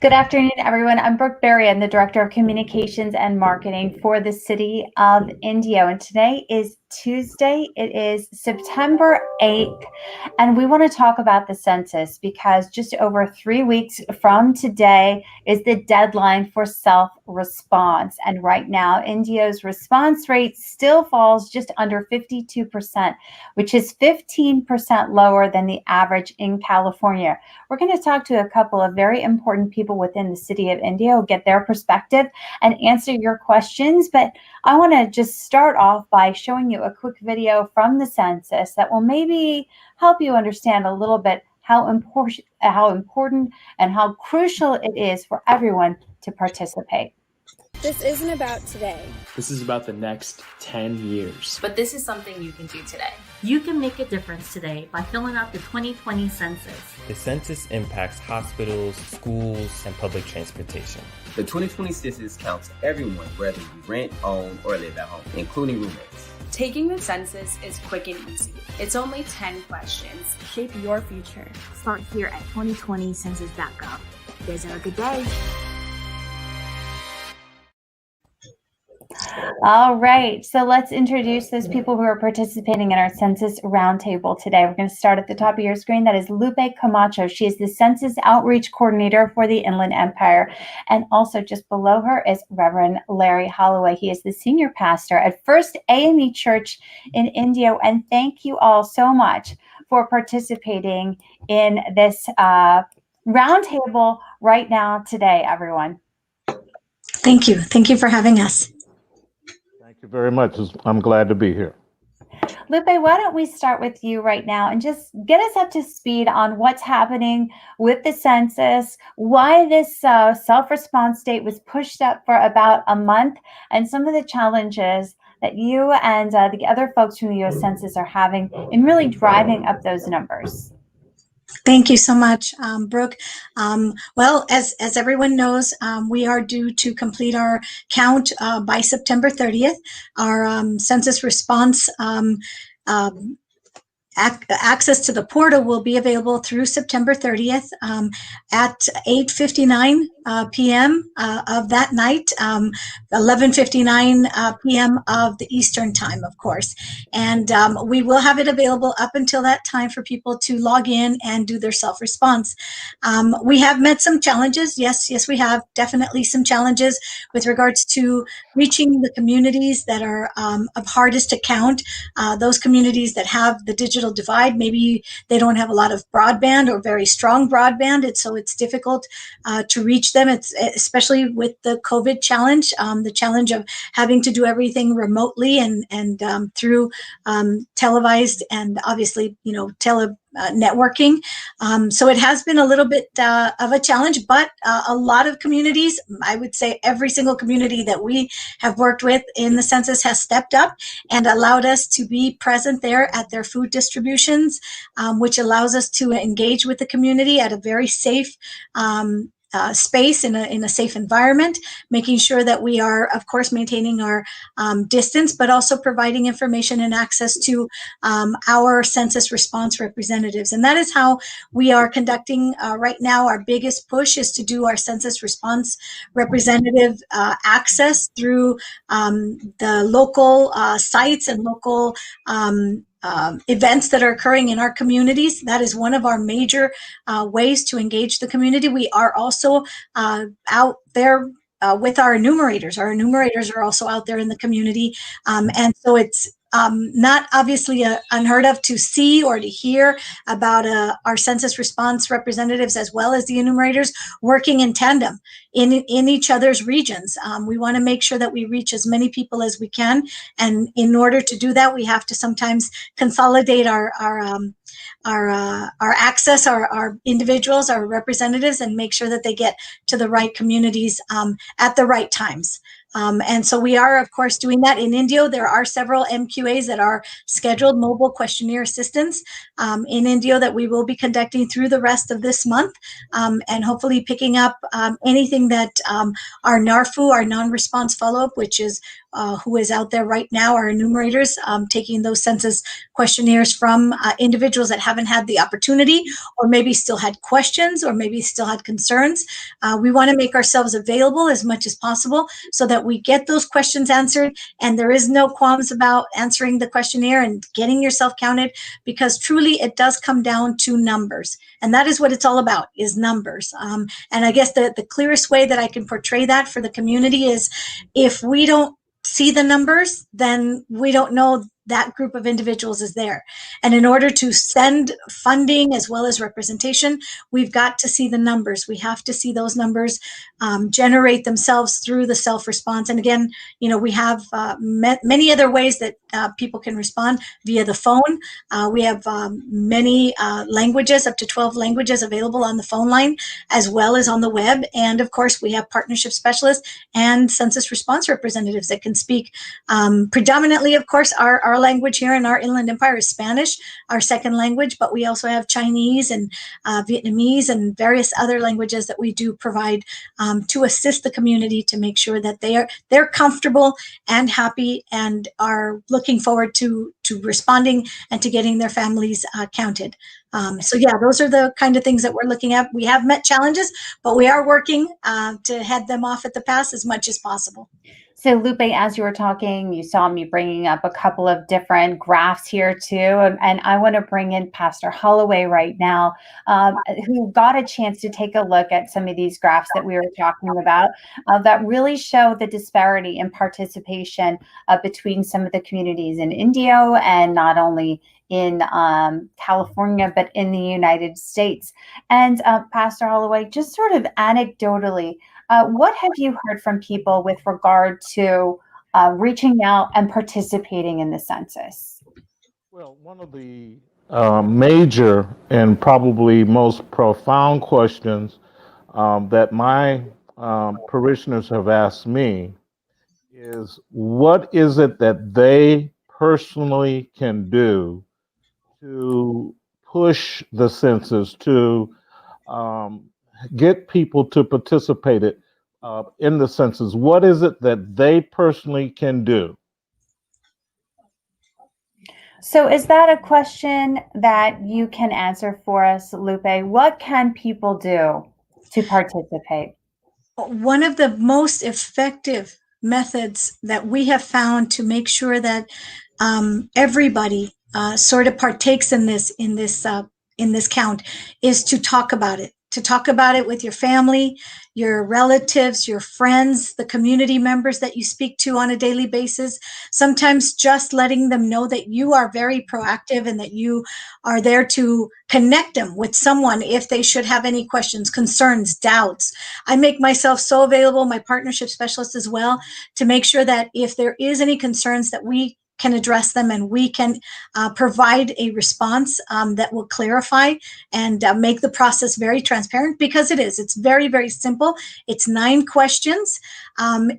Good afternoon, everyone. I'm Brooke Berry. I'm the Director of Communications and Marketing for the City of Indio. And today is Tuesday. It is September 8th. And we want to talk about the census because just over 3 weeks from today is the deadline for self-response. And right now, Indio's response rate still falls just under 52%, which is 15% lower than the average in California. We're going to talk to a couple of very important people within the city of Indio, get their perspective and answer your questions. But I want to just start off by showing you a quick video from the census that will maybe help you understand a little bit how important and how crucial it is for everyone to participate. This isn't about today. This is about the next 10 years. But this is something you can do today. You can make a difference today by filling out the 2020 census. The census impacts hospitals, schools, and public transportation. The 2020 census counts everyone, whether you rent, own, or live at home, including roommates. Taking the census is quick and easy. It's only 10 questions. Shape your future. Start here at 2020census.gov. You guys have a good day. All right, so let's introduce those people who are participating in our Census Roundtable today. We're going to start at the top of your screen. That is Lupe Camacho. She is the Census Outreach Coordinator for the Inland Empire. And also just below her is Reverend Larry Holloway. He is the Senior Pastor at First AME Church in Indio. And thank you all so much for participating in this roundtable right now today, everyone. Thank you. Thank you for having us. Thank you very much. I'm glad to be here. Lupe, why don't we start with you right now and just get us up to speed on what's happening with the census, why this self-response date was pushed up for about a month, and some of the challenges that you and the other folks from the U.S. Census are having in really driving up those numbers. Thank you so much, Brooke. Well, as everyone knows, we are due to complete our count by September 30th. Our census response access to the portal will be available through September 30th at 8:59 p.m. Of that night, 11:59 p.m. of the Eastern time, of course. And we will have it available up until that time for people to log in and do their self-response. We have met some challenges. Yes, we have definitely some challenges with regards to reaching the communities that are of hardest to count, those communities that have the digital divide. Maybe they don't have a lot of broadband or very strong broadband, and so it's difficult to reach them. It's especially with the COVID challenge, the challenge of having to do everything remotely and through televised and obviously, networking. So it has been a little bit of a challenge, but a lot of communities, I would say every single community that we have worked with in the census has stepped up and allowed us to be present there at their food distributions, which allows us to engage with the community at a very safe space in a safe environment, making sure that we are, of course, maintaining our distance, but also providing information and access to our census response representatives. And that is how we are conducting right now. Our biggest push is to do our census response representative access through the local sites and local events that are occurring in our communities. That is one of our major ways to engage the community. We are also out there with our enumerators. Our enumerators are also out there in the community. And so it's not obviously unheard of to see or to hear about our census response representatives as well as the enumerators working in tandem in each other's regions. We want to make sure that we reach as many people as we can, and in order to do that, we have to sometimes consolidate our access, our individuals, our representatives, and make sure that they get to the right communities at the right times. And so we are, of course, doing that in Indio. There are several MQAs that are scheduled, mobile questionnaire assistants in Indio, that we will be conducting through the rest of this month, and hopefully picking up anything that our NARFU, our non-response follow-up, which is who is out there right now, our enumerators, taking those census questionnaires from individuals that haven't had the opportunity, or maybe still had questions, or maybe still had concerns. We want to make ourselves available as much as possible so that we get those questions answered, and there is no qualms about answering the questionnaire and getting yourself counted, because truly it does come down to numbers. And that is what it's all about, is numbers. And I guess the clearest way that I can portray that for the community is, if we don't see the numbers, then we don't know that group of individuals is there. And in order to send funding as well as representation, we've got to see the numbers. We have to see those numbers generate themselves through the self-response. And again, we have many other ways that people can respond via the phone. We have many languages, up to 12 languages available on the phone line, as well as on the web. And of course, we have partnership specialists and census response representatives that can speak. Predominantly, of course, our language here in our Inland Empire is Spanish, our second language, but we also have Chinese and Vietnamese and various other languages that we do provide to assist the community to make sure that they're comfortable and happy and are looking forward to responding and to getting their families counted. So yeah, those are the kind of things that we're looking at. We have met challenges, but we are working to head them off at the pass as much as possible. So Lupe, as you were talking, you saw me bringing up a couple of different graphs here too. And I want to bring in Pastor Holloway right now, who got a chance to take a look at some of these graphs that we were talking about that really show the disparity in participation between some of the communities in Indio, and not only in California, but in the United States. And Pastor Holloway, just sort of anecdotally, what have you heard from people with regard to reaching out and participating in the census? Well, one of the major and probably most profound questions that my parishioners have asked me is, what is it that they personally can do to push the census, to get people to participate in the census? What is it that they personally can do? So is that a question that you can answer for us, Lupe? What can people do to participate? One of the most effective methods that we have found to make sure that everybody sort of partakes in this count is to talk about it. To talk about it with your family, your relatives, your friends, the community members that you speak to on a daily basis. Sometimes just letting them know that you are very proactive and that you are there to connect them with someone if they should have any questions, concerns, doubts. I make myself so available, my partnership specialist as well, to make sure that if there is any concerns, that we can address them and we can provide a response that will clarify and make the process very transparent, because it's very, very simple. It's 9 questions.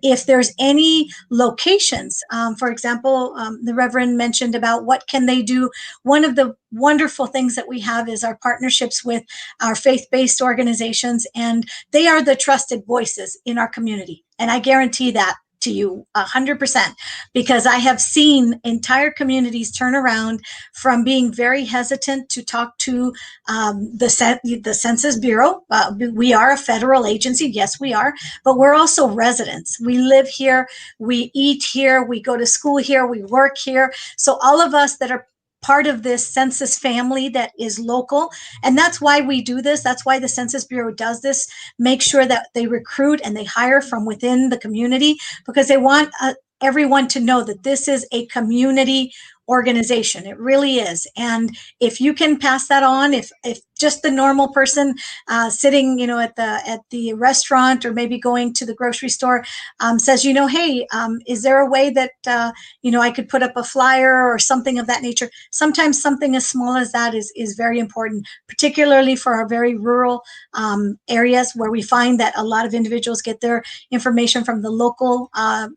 If there's any locations, for example, the Reverend mentioned about what can they do. One of the wonderful things that we have is our partnerships with our faith-based organizations, and they are the trusted voices in our community. And I guarantee that to you 100%, because I have seen entire communities turn around from being very hesitant to talk to the Census Bureau. We are a federal agency, yes we are, but we're also residents. We live here, we eat here, we go to school here, we work here. So all of us that are part of this census family that is local. And that's why we do this. That's why the Census Bureau does this. Make sure that they recruit and they hire from within the community, because they want everyone to know that this is a community organization. It really is. And if you can pass that on, if just the normal person sitting, at the restaurant or maybe going to the grocery store says, hey, is there a way that, I could put up a flyer or something of that nature? Sometimes something as small as that is very important, particularly for our very rural areas where we find that a lot of individuals get their information from the local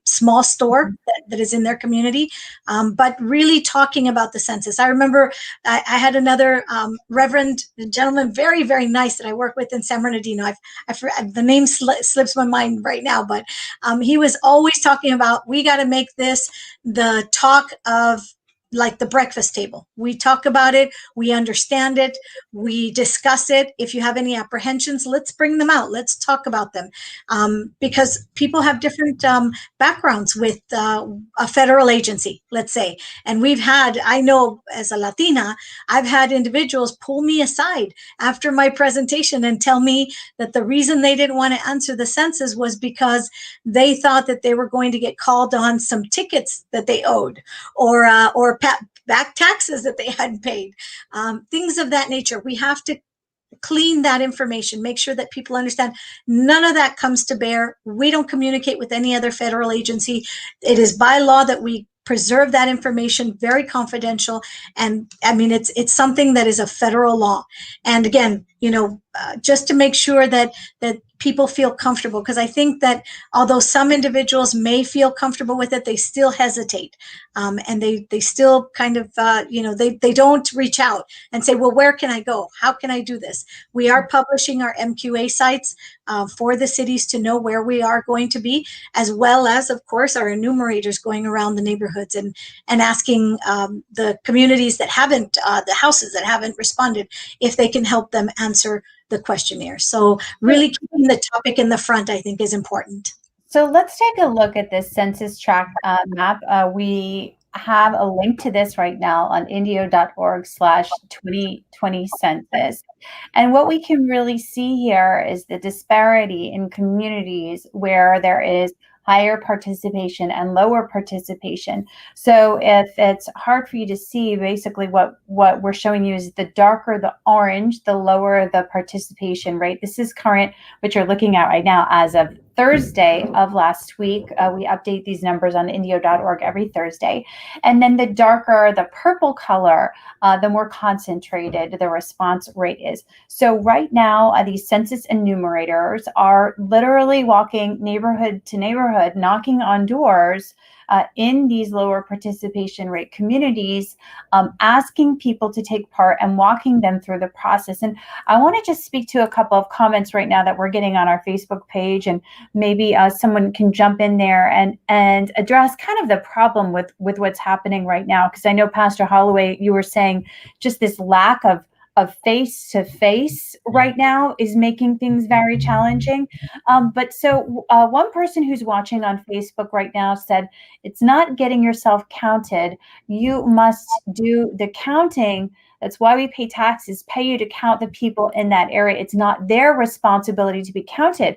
small store that is in their community. But really talking about the census. I remember I had another Reverend gentleman, very, very nice, that I work with in San Bernardino. The name slips my mind right now, but he was always talking about, we got to make this the talk of, like, the breakfast table. We talk about it, we understand it, we discuss it. If you have any apprehensions, let's bring them out. Let's talk about them, because people have different backgrounds with a federal agency, let's say. And I know as a Latina, I've had individuals pull me aside after my presentation and tell me that the reason they didn't want to answer the census was because they thought that they were going to get called on some tickets that they owed, or back taxes that they hadn't paid, things of that nature. We have to clean that information, make sure that people understand none of that comes to bear. We don't communicate with any other federal agency. It is by law that we preserve that information, very confidential. And I mean, it's something that is a federal law. And again, just to make sure that people feel comfortable, because I think that although some individuals may feel comfortable with it, they still hesitate, and they still kind of they don't reach out and say, well, where can I go? How can I do this? We are publishing our MQA sites for the cities to know where we are going to be, as well as, of course, our enumerators going around the neighborhoods and asking the communities that haven't, the houses that haven't responded, if they can help them answer the questionnaire. So really keeping the topic in the front, I think, is important. So let's take a look at this census tract map. We have a link to this right now on indio.org/2020 census. And what we can really see here is the disparity in communities where there is higher participation and lower participation. So if it's hard for you to see, basically what we're showing you is the darker the orange, the lower the participation rate. This is current, what you're looking at right now as of Thursday of last week. We update these numbers on indio.org every Thursday. And then the darker the purple color, the more concentrated the response rate is. So right now, these census enumerators are literally walking neighborhood to neighborhood, knocking on doors in these lower participation rate communities, asking people to take part and walking them through the process. And I want to just speak to a couple of comments right now that we're getting on our Facebook page, and maybe someone can jump in there and address kind of the problem with what's happening right now. Because I know, Pastor Holloway, you were saying just this lack of face-to-face right now is making things very challenging. But so one person who's watching on Facebook right now said, it's not getting yourself counted. You must do the counting. That's why we pay taxes, pay you to count the people in that area. It's not their responsibility to be counted.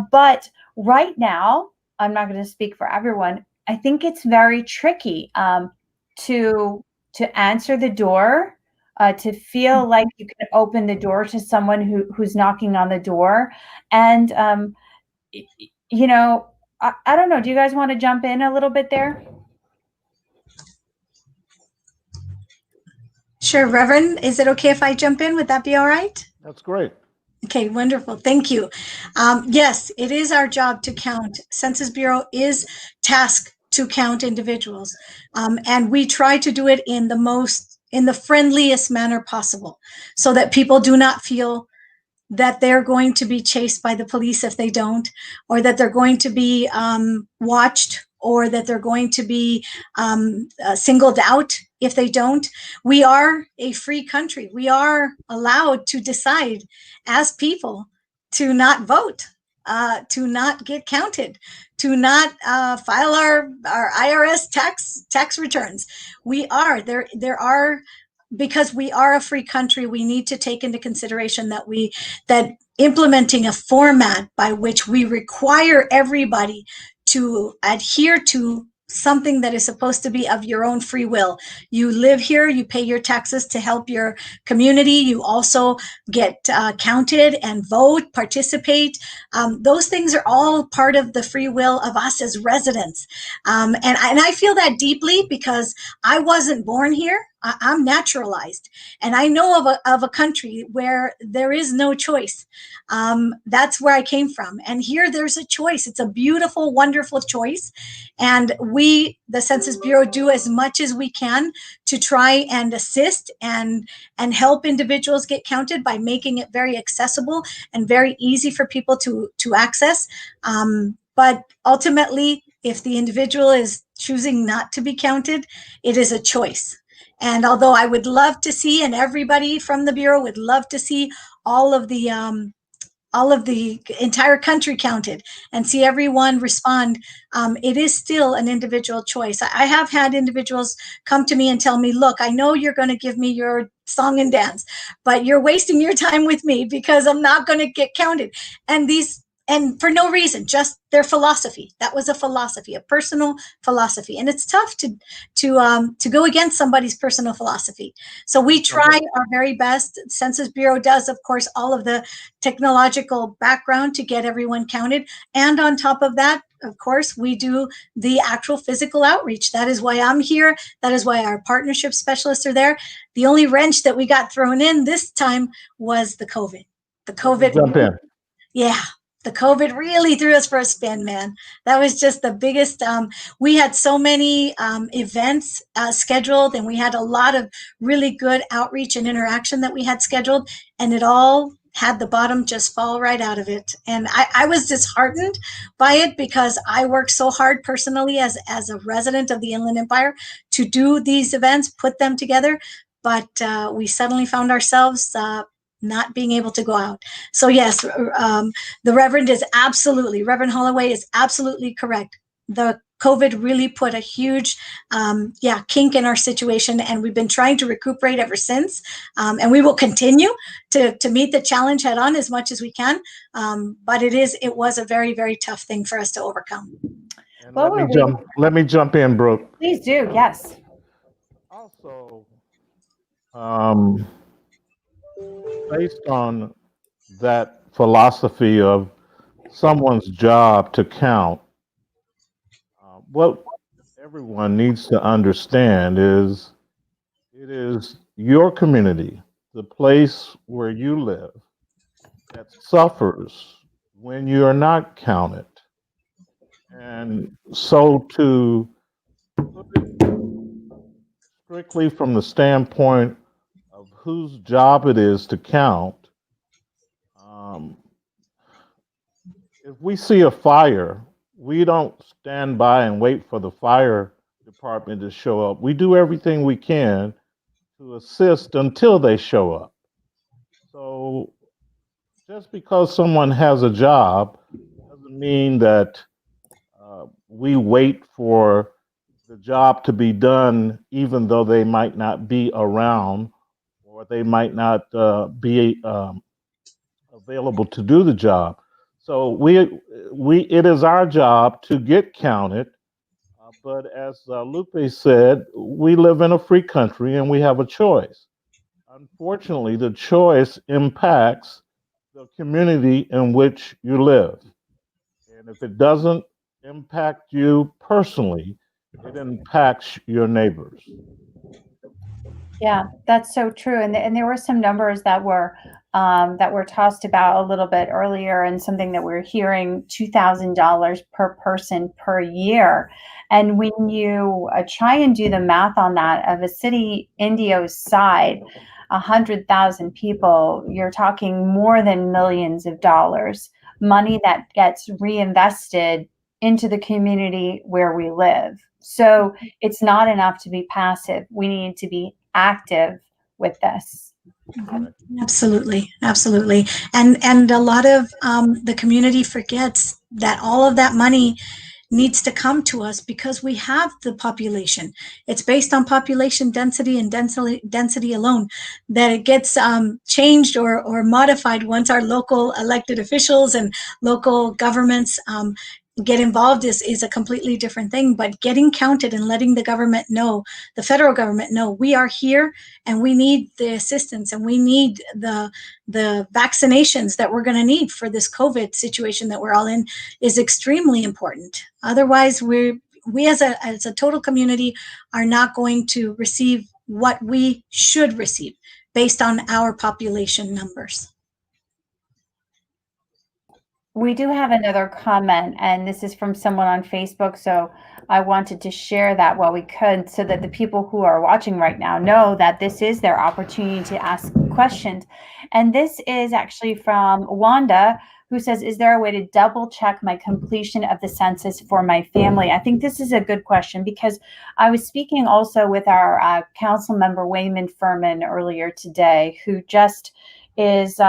But right now, I'm not going to speak for everyone. I think it's very tricky to answer the door, to feel like you can open the door to someone who's knocking on the door. And, I don't know. Do you guys want to jump in a little bit there? Sure, Reverend. Is it okay if I jump in? Would that be all right? That's great. Okay, wonderful. Thank you. Yes, it is our job to count. Census Bureau is tasked to count individuals. And we try to do it in the friendliest manner possible, so that people do not feel that they're going to be chased by the police if they don't, or that they're going to be watched, or that they're going to be singled out if they don't. We are a free country. We are allowed to decide as people to not vote, to not get counted, to not file our IRS tax returns. We are there are, because we are a free country, we need to take into consideration that implementing a format by which we require everybody to adhere to something that is supposed to be of your own free will. You live here, you pay your taxes to help your community. You also get counted and vote, participate. Those things are all part of the free will of us as residents. And I feel that deeply, because I wasn't born here. I'm naturalized, and I know of a country where there is no choice. That's where I came from, and here there's a choice. It's a beautiful, wonderful choice, and we, the Census Bureau, do as much as we can to try and assist and help individuals get counted by making it very accessible and very easy for people to access. But ultimately, if the individual is choosing not to be counted, it is a choice. And although I would love to see, and everybody from the Bureau would love to see all of the entire country counted and see everyone respond, it is still an individual choice. I have had individuals come to me and tell me, look, I know you're going to give me your song and dance, but you're wasting your time with me because I'm not going to get counted. And for no reason, just their philosophy. That was a philosophy, a personal philosophy, and it's tough to go against somebody's personal philosophy. So we try our very best. Census Bureau does, of course, all of the technological background to get everyone counted, and on top of that, of course, we do the actual physical outreach. That is why I'm here. That is why our partnership specialists are there. The only wrench that we got thrown in this time was the COVID. The COVID. Jump in. Yeah. The COVID really threw us for a spin, man. That was just the biggest. We had so many events scheduled, and we had a lot of really good outreach and interaction that we had scheduled, and it all had the bottom just fall right out of it. And I was disheartened by it because I worked so hard personally as a resident of the Inland Empire to do these events, put them together. But we suddenly found ourselves not being able to go out. So yes, the Reverend Holloway is absolutely correct. The COVID really put a huge, kink in our situation, and we've been trying to recuperate ever since. And we will continue to meet the challenge head on as much as we can. But it was a very, very tough thing for us to overcome. And let me jump in, Brooke. Please do, yes. Also, based on that philosophy of someone's job to count, what everyone needs to understand is it is your community, the place where you live, that suffers when you are not counted. And so to put it strictly from the standpoint of whose job it is to count, if we see a fire, we don't stand by and wait for the fire department to show up. We do everything we can to assist until they show up. So just because someone has a job doesn't mean that we wait for the job to be done, even though they might not be around or they might not be available to do the job. So it is our job to get counted. But as Lupe said, we live in a free country and we have a choice. Unfortunately, the choice impacts the community in which you live. And if it doesn't impact you personally, it impacts your neighbors. Yeah, that's so true. And there were some numbers that were tossed about a little bit earlier, and something that we're hearing: $2,000 per person per year. And when you try and do the math on that, of a city Indio's side, 100,000 people, you're talking more than millions of dollars, money that gets reinvested into the community where we live. So it's not enough to be passive. We need to be active with this. Absolutely, absolutely. And a lot of the community forgets that all of that money needs to come to us because we have the population. It's based on population density and density alone that it gets changed or modified once our local elected officials and local governments get involved is a completely different thing. But getting counted and letting the government know, the federal government know, we are here and we need the assistance and we need the vaccinations that we're going to need for this COVID situation that we're all in, is extremely important. Otherwise, we as a total community are not going to receive what we should receive based on our population numbers. We do have another comment, and this is from someone on Facebook, so I wanted to share that while we could, so that the people who are watching right now know that this is their opportunity to ask questions. And this is actually from Wanda, who says, is there a way to double check my completion of the census for my family? I think this is a good question, because I was speaking also with our council member Wayman Furman earlier today, who is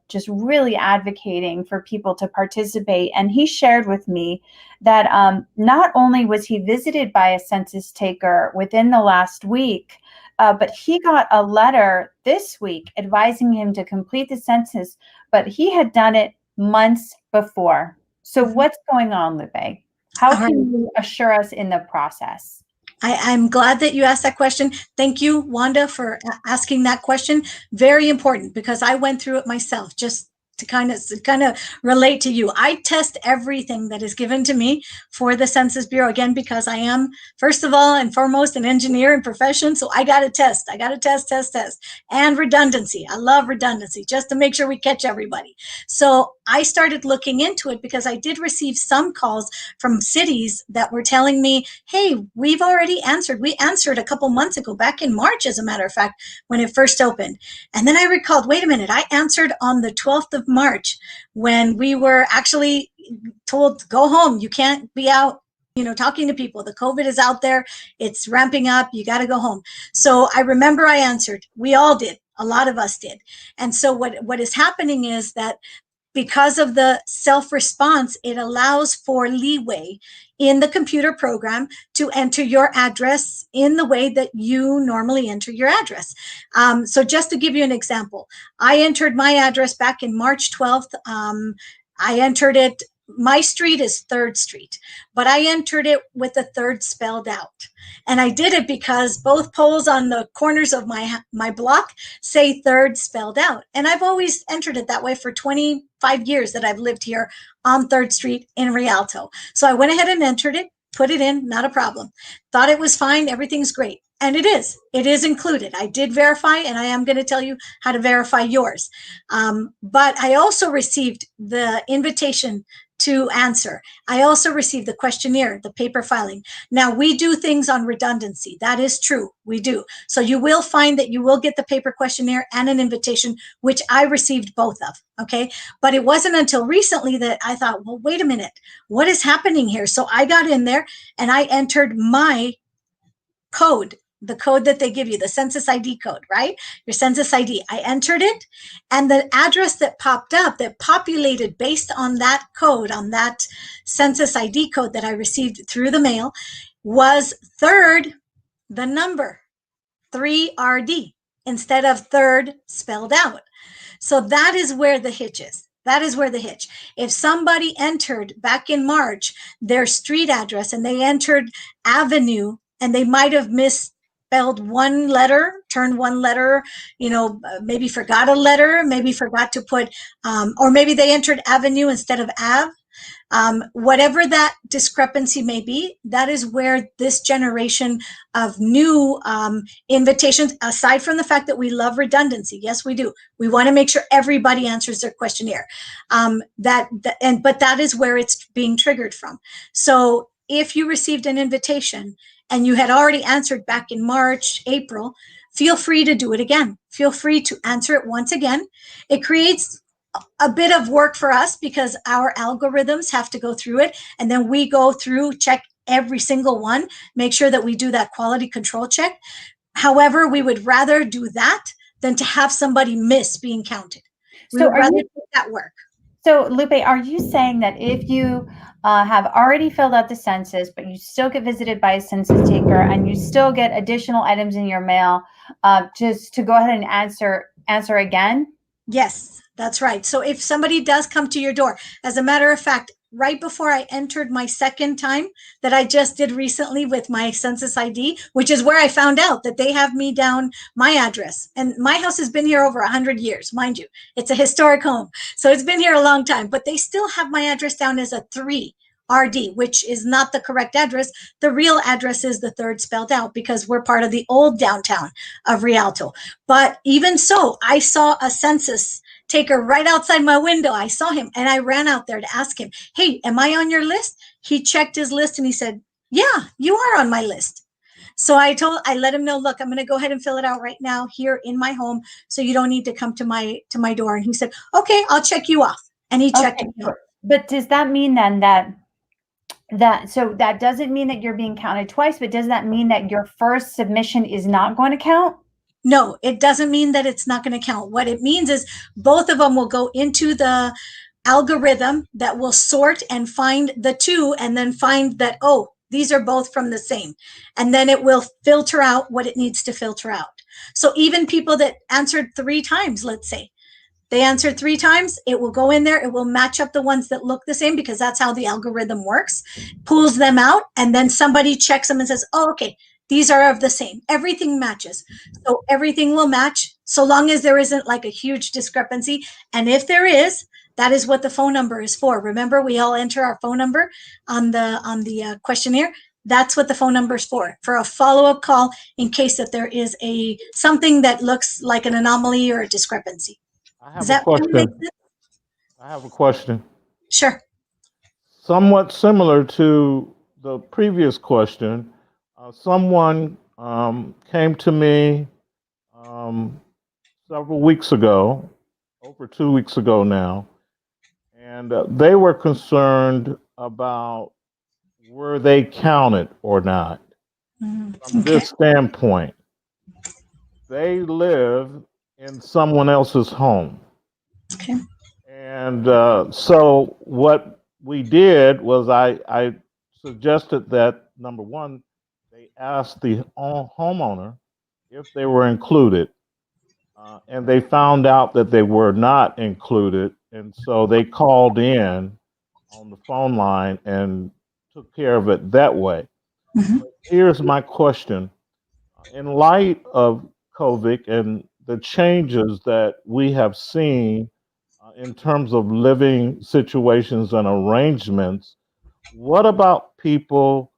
just really advocating for people to participate. And he shared with me that not only was he visited by a census taker within the last week, but he got a letter this week advising him to complete the census, but he had done it months before. So what's going on, Lupe? How can you assure us in the process? I'm glad that you asked that question. Thank you, Wanda, for asking that question. Very important, because I went through it myself, just to kind of relate to you. I test everything that is given to me for the Census Bureau, again, because I am, first of all and foremost, an engineer in profession. So I got to test. And redundancy. I love redundancy, just to make sure we catch everybody. So I started looking into it because I did receive some calls from cities that were telling me, hey, we've already answered. We answered a couple months ago, back in March, as a matter of fact, when it first opened. And then I recalled, wait a minute, I answered on the 12th of March, when we were actually told, go home. You can't be out, talking to people. The COVID is out there. It's ramping up. You got to go home. So I remember I answered. We all did. A lot of us did. And so what is happening is that because of the self-response, it allows for leeway in the computer program to enter your address in the way that you normally enter your address. So just to give you an example, I entered my address back in March 12th. I entered it, my street is 3rd Street, but I entered it with the 3rd spelled out. And I did it because both poles on the corners of my block say 3rd spelled out. And I've always entered it that way for 25 years that I've lived here on 3rd Street in Rialto. So I went ahead and entered it, put it in, not a problem. Thought it was fine, everything's great. And it is included. I did verify, and I am going to tell you how to verify yours. But I also received the invitation to answer. I also received the questionnaire, the paper filing. Now, we do things on redundancy. That is true. We do. So you will find that you will get the paper questionnaire and an invitation, which I received both of. Okay. But it wasn't until recently that I thought, well, wait a minute, what is happening here? So I got in there and I entered my code, the code that they give you, the census ID code, right? Your census ID. I entered it, and the address that popped up, that populated based on that code, on that census ID code that I received through the mail, was 3rd, the number 3RD, instead of 3rd spelled out. So that is where the hitch is. That is where the hitch. If somebody entered back in March their street address and they entered Avenue, and they might have misspelled one letter, turned one letter, maybe forgot a letter, maybe forgot to put, or maybe they entered Avenue instead of Ave. Whatever that discrepancy may be, that is where this generation of new invitations, aside from the fact that we love redundancy, yes, we do. We want to make sure everybody answers their questionnaire. But that is where it's being triggered from. So if you received an invitation and you had already answered back in March, April, feel free to do it again. Feel free to answer it once again. It creates a bit of work for us because our algorithms have to go through it, and then we go through, check every single one, make sure that we do that quality control check. However, we would rather do that than to have somebody miss being counted. We would rather do that work. So, Lupe, are you saying that if you have already filled out the census, but you still get visited by a census taker and you still get additional items in your mail, just to go ahead and answer again? Yes, that's right. So if somebody does come to your door, as a matter of fact, right before I entered my second time that I just did recently with my census ID, which is where I found out that they have me down my address. And my house has been here over 100 years, mind you. It's a historic home. So it's been here a long time, but they still have my address down as a 3 RD, which is not the correct address. The real address is the third spelled out because we're part of the old downtown of Rialto. But even so, I saw a census taker right outside my window. I saw him and I ran out there to ask him, hey, am I on your list? He checked his list and he said, yeah, you are on my list. So I let him know, look, I'm going to go ahead and fill it out right now here in my home. So you don't need to come to my door. And he said, okay, I'll check you off. And he checked me off. But does that mean then so that doesn't mean that you're being counted twice, but does that mean that your first submission is not going to count? No, it doesn't mean that it's not going to count. What it means is both of them will go into the algorithm that will sort and find the two and then find that, oh, these are both from the same. And then it will filter out what it needs to filter out. So even people that answered 3 times, let's say, they answered 3 times, it will go in there. It will match up the ones that look the same because that's how the algorithm works, pulls them out, and then somebody checks them and says, oh, okay, these are of the same. Everything matches. So everything will match so long as there isn't like a huge discrepancy. And if there is, that is what the phone number is for. Remember, we all enter our phone number on the questionnaire. That's what the phone number is for a follow-up call in case that there is something that looks like an anomaly or a discrepancy. I have a question. I have a question. Sure. Somewhat similar to the previous question, someone came to me several weeks ago, over 2 weeks ago now, and they were concerned about were they counted or not. From this standpoint, they live in someone else's home. Okay. And so what we did was I suggested that, number one, they asked the homeowner if they were included. And they found out that they were not included. And so they called in on the phone line and took care of it that way. Mm-hmm. Here's my question. In light of COVID and the changes that we have seen in terms of living situations and arrangements, what about people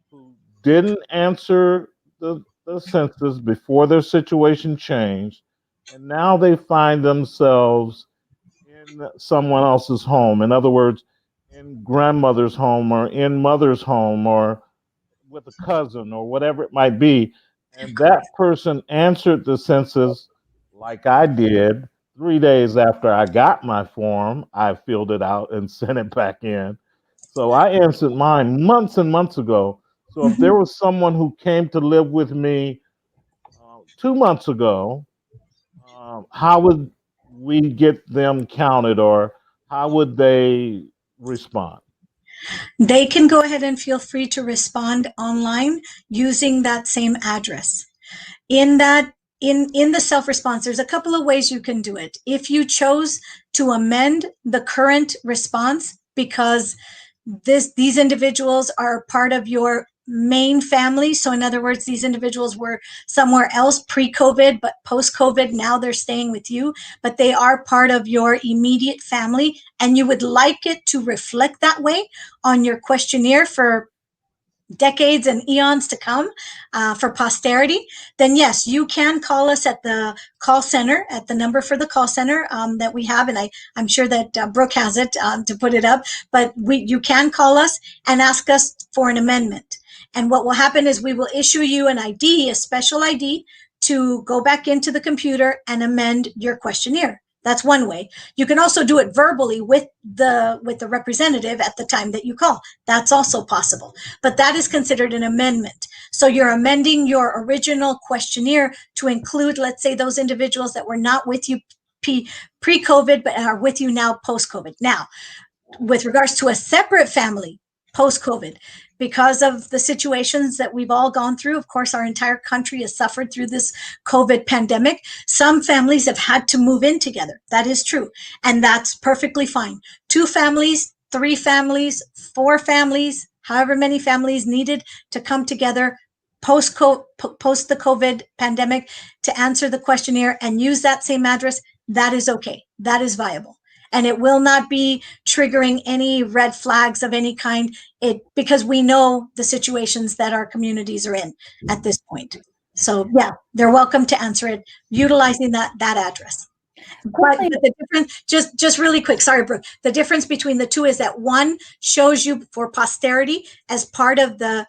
who didn't answer the census before their situation changed, and now they find themselves in someone else's home? In other words, in grandmother's home or in mother's home or with a cousin or whatever it might be. And that person answered the census like I did 3 days after I got my form. I filled it out and sent it back in. So I answered mine months and months ago. So if there was someone who came to live with me 2 months ago, how would we get them counted, or how would they respond? They can go ahead and feel free to respond online using that same address. In the self-response, there's a couple of ways you can do it. If you chose to amend the current response because these individuals are part of your main family. So in other words, these individuals were somewhere else pre-COVID, but post-COVID, now they're staying with you, but they are part of your immediate family, and you would like it to reflect that way on your questionnaire for decades and eons to come, for posterity, then yes, you can call us at the call center, at the number for the call center that we have, and I'm sure that Brooke has it to put it up, but you can call us and ask us for an amendment. And what will happen is we will issue you an ID, a special ID, to go back into the computer and amend your questionnaire. That's one way. You can also do it verbally with the representative at the time that you call. That's also possible. But that is considered an amendment. So you're amending your original questionnaire to include, let's say, those individuals that were not with you pre-COVID, but are with you now post-COVID. Now, with regards to a separate family post-COVID, because of the situations that we've all gone through, of course, our entire country has suffered through this COVID pandemic. Some families have had to move in together. That is true. And that's perfectly fine. 2 families, 3 families, 4 families, however many families needed to come together post the COVID pandemic to answer the questionnaire and use that same address, that is okay. That is viable. and it will not be triggering any red flags of any kind, because we know the situations that our communities are in at this point. So yeah, they're welcome to answer it utilizing that address. But the difference, just really quick, sorry, Brooke. The difference between the two is that one shows you for posterity as part of the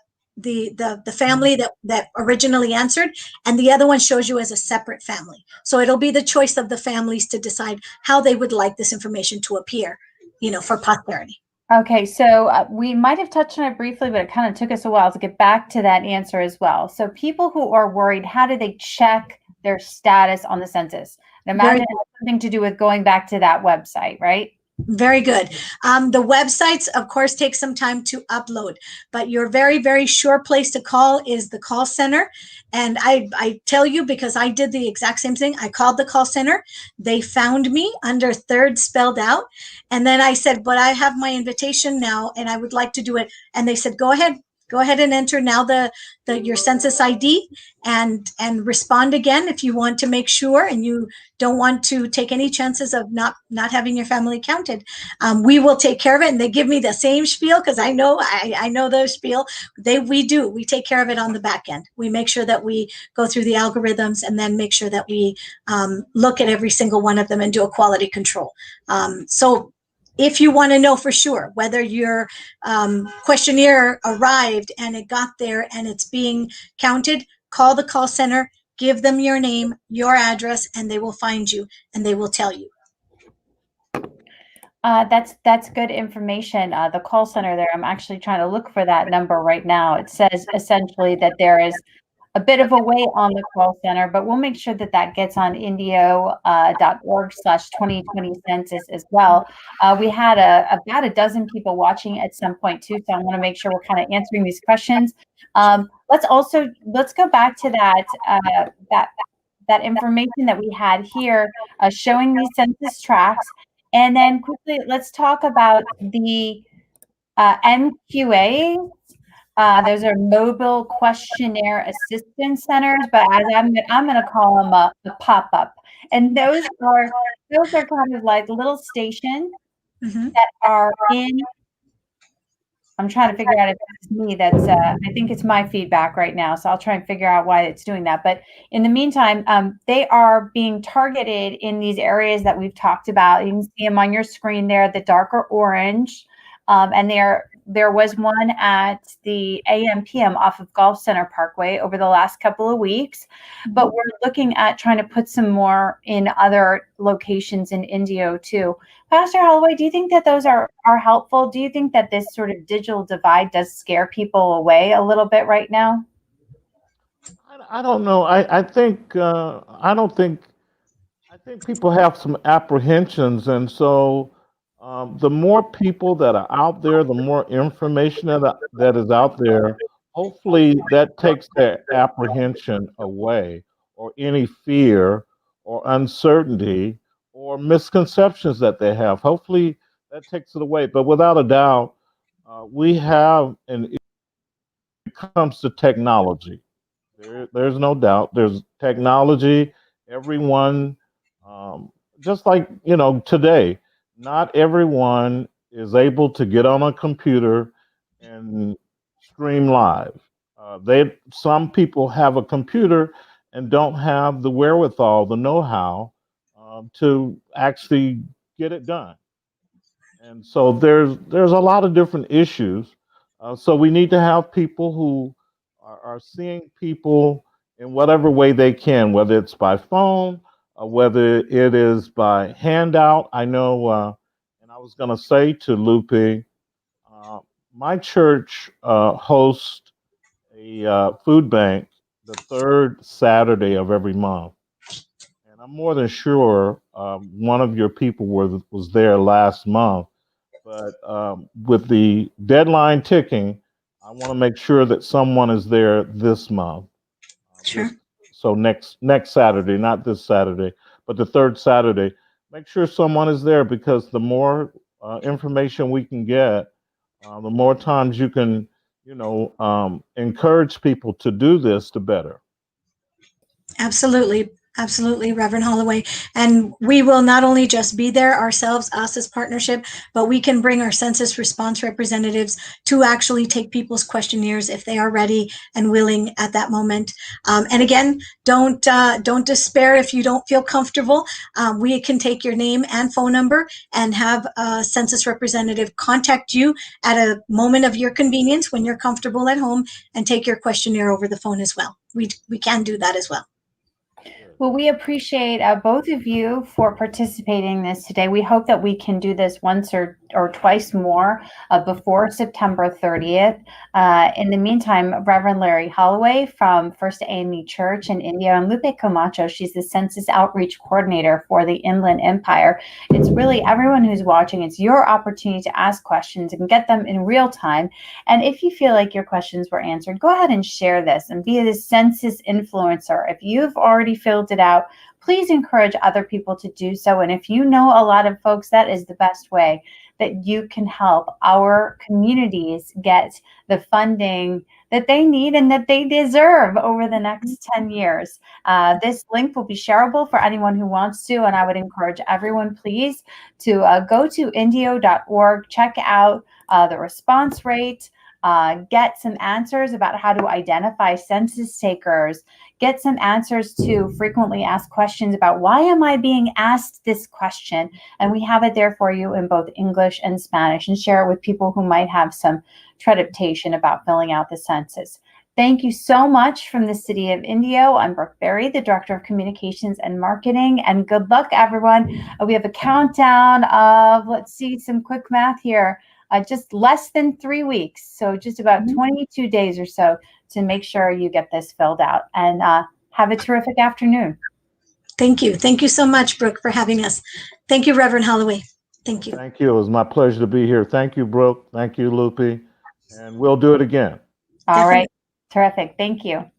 family that originally answered, and the other one shows you as a separate family. So it'll be the choice of the families to decide how they would like this information to appear, for posterity. Okay, so we might have touched on it briefly, but it kind of took us a while to get back to that answer as well. So people who are worried, how do they check their status on the census? And imagine it has something to do with going back to that website, right? Very good. The websites, of course, take some time to upload, but your very, very sure place to call is the call center. And I tell you, because I did the exact same thing. I called the call center. They found me under third spelled out. And then I said, but I have my invitation now and I would like to do it. And they said, go ahead and enter now your census ID and respond again if you want to make sure and you don't want to take any chances of not having your family counted. We will take care of it. And they give me the same spiel because I know the spiel. We take care of it on the back end. We make sure that we go through the algorithms and then make sure that we look at every single one of them and do a quality control. So if you want to know for sure whether your questionnaire arrived and it got there and it's being counted, call the call center, give them your name, your address, and they will find you and they will tell you. That's good information. The call center there, I'm actually trying to look for that number right now. It says essentially that there is a bit of a wait on the call center, but we'll make sure that gets on indio.org/2020 census as well. We had about a dozen people watching at some point too, so I want to make sure we're kind of answering these questions. Let's go back to that information that we had here showing these census tracts. And then quickly, let's talk about the MQA. Those are mobile questionnaire assistance centers, but as I'm going to call them a pop-up. And those are kind of like little stations that are in. I'm trying to figure out if it's me that's. I think it's my feedback right now, so I'll try and figure out why it's doing that. But in the meantime, they are being targeted in these areas that we've talked about. You can see them on your screen there, the darker orange, and there was one at the AM/PM off of Golf Center Parkway over the last couple of weeks, but we're looking at trying to put some more in other locations in Indio too. Pastor Holloway, do you think that those are helpful? Do you think that this sort of digital divide does scare people away a little bit right now? I don't know. I think people have some apprehensions, and so the more people that are out there, the more information that is out there. Hopefully, that takes their apprehension away, or any fear, or uncertainty, or misconceptions that they have. Hopefully, that takes it away. But without a doubt, we have an issue when it comes to technology. There's no doubt. There's technology. Everyone, just like today, not everyone is able to get on a computer and stream live. Some people have a computer and don't have the wherewithal, the know-how, to actually get it done. And so there's a lot of different issues. So we need to have people who are seeing people in whatever way they can, whether it's by phone, whether it is by handout. I know, and I was going to say to Lupe, my church hosts a food bank the third Saturday of every month. And I'm more than sure one of your people was there last month. But with the deadline ticking, I want to make sure that someone is there this month. Sure. So next Saturday, not this Saturday, but the third Saturday, make sure someone is there, because the more information we can get, the more times you can, encourage people to do this, the better. Absolutely. Absolutely, Reverend Holloway. And we will not only just be there ourselves, us as partnership, but we can bring our census response representatives to actually take people's questionnaires if they are ready and willing at that moment. And again, don't despair if you don't feel comfortable. We can take your name and phone number and have a census representative contact you at a moment of your convenience when you're comfortable at home and take your questionnaire over the phone as well. We can do that as well. Well, we appreciate both of you for participating in this today. We hope that we can do this once or twice more before September 30th. In the meantime, Reverend Larry Holloway from First AME Church in Indio and Lupe Camacho, she's the Census Outreach Coordinator for the Inland Empire. It's really everyone who's watching, it's your opportunity to ask questions and get them in real time. And if you feel like your questions were answered, go ahead and share this and be the census influencer. If you've already filled it out, please encourage other people to do so. And if you know a lot of folks, that is the best way that you can help our communities get the funding that they need and that they deserve over the next 10 years. This link will be shareable for anyone who wants to, and I would encourage everyone, please, to go to indio.org, check out the response rate, get some answers about how to identify census takers, get some answers to frequently asked questions about why am I being asked this question? And we have it there for you in both English and Spanish, and share it with people who might have some trepidation about filling out the census. Thank you so much from the City of Indio. I'm Brooke Berry, the Director of Communications and Marketing, and good luck, everyone. We have a countdown of, let's see, some quick math here. Just less than 3 weeks, so just about 22 days or so to make sure you get this filled out. And have a terrific afternoon. Thank you. Thank you so much, Brooke, for having us. Thank you, Reverend Holloway. Thank you. Thank you. It was my pleasure to be here. Thank you, Brooke. Thank you, Lupe. And we'll do it again. All right. Terrific. Thank you.